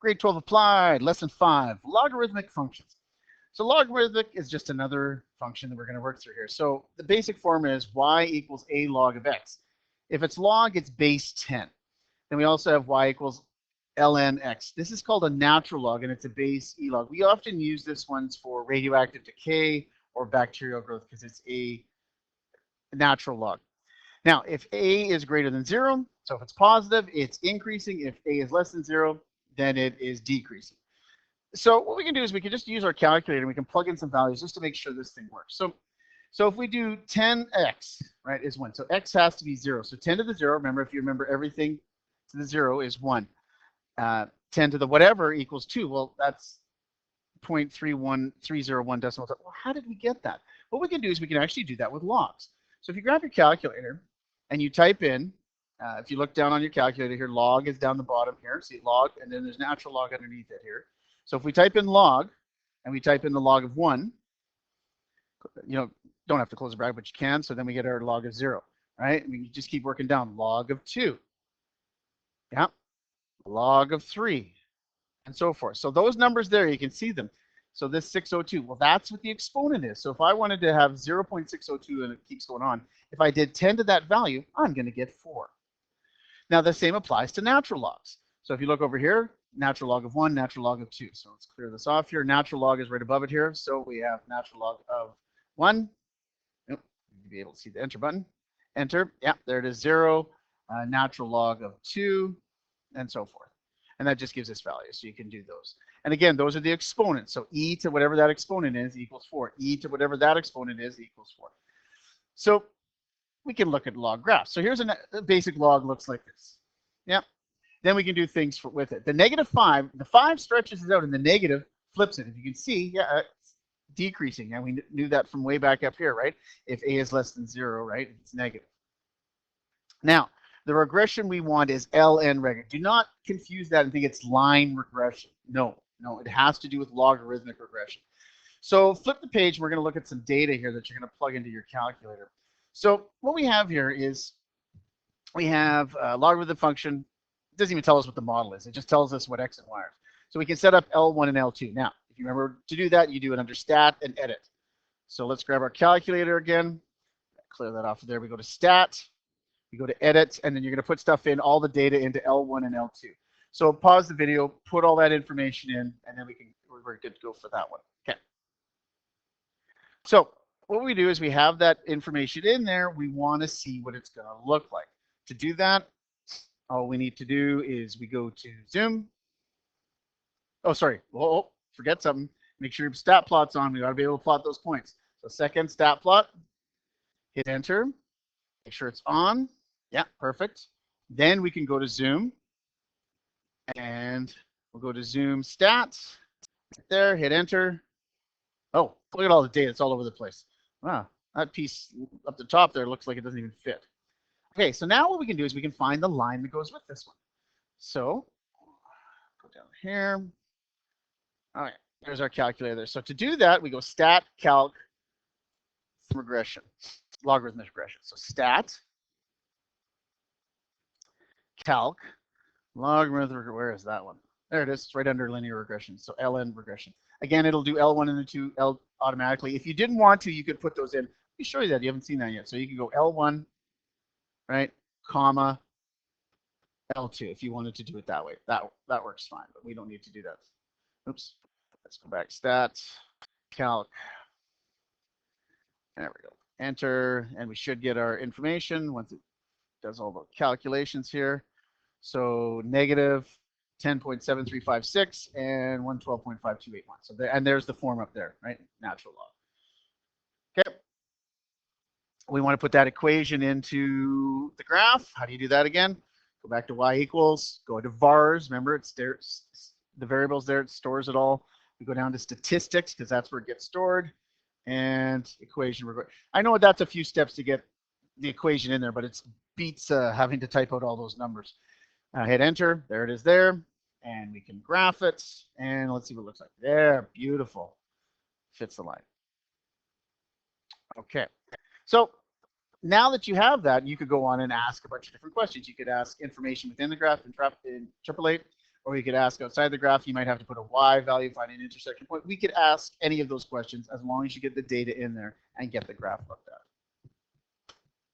Grade 12 applied, lesson 5, logarithmic functions. So logarithmic is just another function that we're going to work through here. So the basic formula is y equals a log of x. If it's log, it's base 10. Then we also have y equals ln x. This is called a natural log, and it's a base e log. We often use this ones for radioactive decay or bacterial growth because it's a natural log. Now, if a is greater than 0, so if it's positive, it's increasing. If a is less than 0, then it is decreasing. So what we can do is we can just use our calculator and we can plug in some values just to make sure this thing works. So if we do 10x, right, is 1. So x has to be 0. So 10 to the 0, remember, if you remember everything to the 0 is 1. 10 to the whatever equals 2. Well, that's 0.31301 decimal. Well, how did we get that? What we can do is we can actually do that with logs. So if you grab your calculator and you type in, if you look down on your calculator here, log is down the bottom here. See log, and then there's natural log underneath it here. So if we type in log and we type in the log of 1, you know, don't have to close the bracket, but you can. So then we get our log of 0, right? And we just keep working down. Log of 2. Yeah. Log of 3, and so forth. So those numbers there, you can see them. So this 602, well, that's what the exponent is. So if I wanted to have 0.602 and it keeps going on, if I did 10 to that value, I'm going to get 4. Now the same applies to natural logs. So if you look over here, natural log of 1, natural log of 2. So let's clear this off here. Natural log is right above it here. So we have natural log of 1. You'll be able to see the enter button. Enter. Yeah, there it is, 0. Natural log of 2, and so forth. And that just gives us values. So you can do those. And again, those are the exponents. So e to whatever that exponent is equals 4. E to whatever that exponent is equals 4. So we can look at log graphs. So here's a basic log looks like this. Yep. Then we can do things with it. The -5, the 5 stretches it out and the negative flips it. If you can see, yeah, it's decreasing. And we knew that from way back up here, right? If a is less than 0, right, it's negative. Now, the regression we want is ln reg. Do not confuse that and think it's line regression. No, it has to do with logarithmic regression. So flip the page. We're going to look at some data here that you're going to plug into your calculator. So what we have here is we have a logarithm function. It doesn't even tell us what the model is. It just tells us what x and y are. So we can set up L1 and L2. Now, if you remember to do that, you do it under stat and edit. So let's grab our calculator again. Clear that off of there. We go to stat. You go to edit, and then you're going to put stuff in, all the data into L1 and L2. So pause the video, put all that information in, and then we're good to go for that one. Okay. So what we do is we have that information in there. We want to see what it's going to look like. To do that, all we need to do is we go to Zoom. Oh, sorry. Oh, forget something. Make sure your stat plot's on. We got to be able to plot those points. So second stat plot, hit enter. Make sure it's on. Yeah, perfect. Then we can go to Zoom and we'll go to Zoom stats. Right there, hit enter. Oh, look at all the data. It's all over the place. Wow, that piece up the top there looks like it doesn't even fit. Okay, so now what we can do is we can find the line that goes with this one. So go down here. All right, there's our calculator there. So to do that, we go stat, calc, regression, logarithmic regression. So stat, calc, logarithmic, where is that one? There it is, it's right under linear regression. So ln regression. Again, it'll do L1 and the 2 L automatically. If you didn't want to, you could put those in. Let me show you that. You haven't seen that yet. So you can go L1, right, comma, L2 if you wanted to do it that way. That works fine, but we don't need to do that. Oops. Let's go back. Stats, calc. There we go. Enter, and we should get our information once it does all the calculations here. So negative 10.7356 and 112.5281. So there, and there's the form up there, right? Natural log. Okay. We want to put that equation into the graph. How do you do that again? Go back to y equals, go to vars. Remember, it's there, the variables there, it stores it all. We go down to statistics because that's where it gets stored. And equation. I know that's a few steps to get the equation in there, but it beats having to type out all those numbers. Hit enter. There it is there. And we can graph it. And let's see what it looks like. There, beautiful. Fits the line. Okay. So now that you have that, you could go on and ask a bunch of different questions. You could ask information within the graph, interpolate, or we could ask outside the graph. You might have to put a y value, find an intersection point. We could ask any of those questions as long as you get the data in there and get the graph looked at.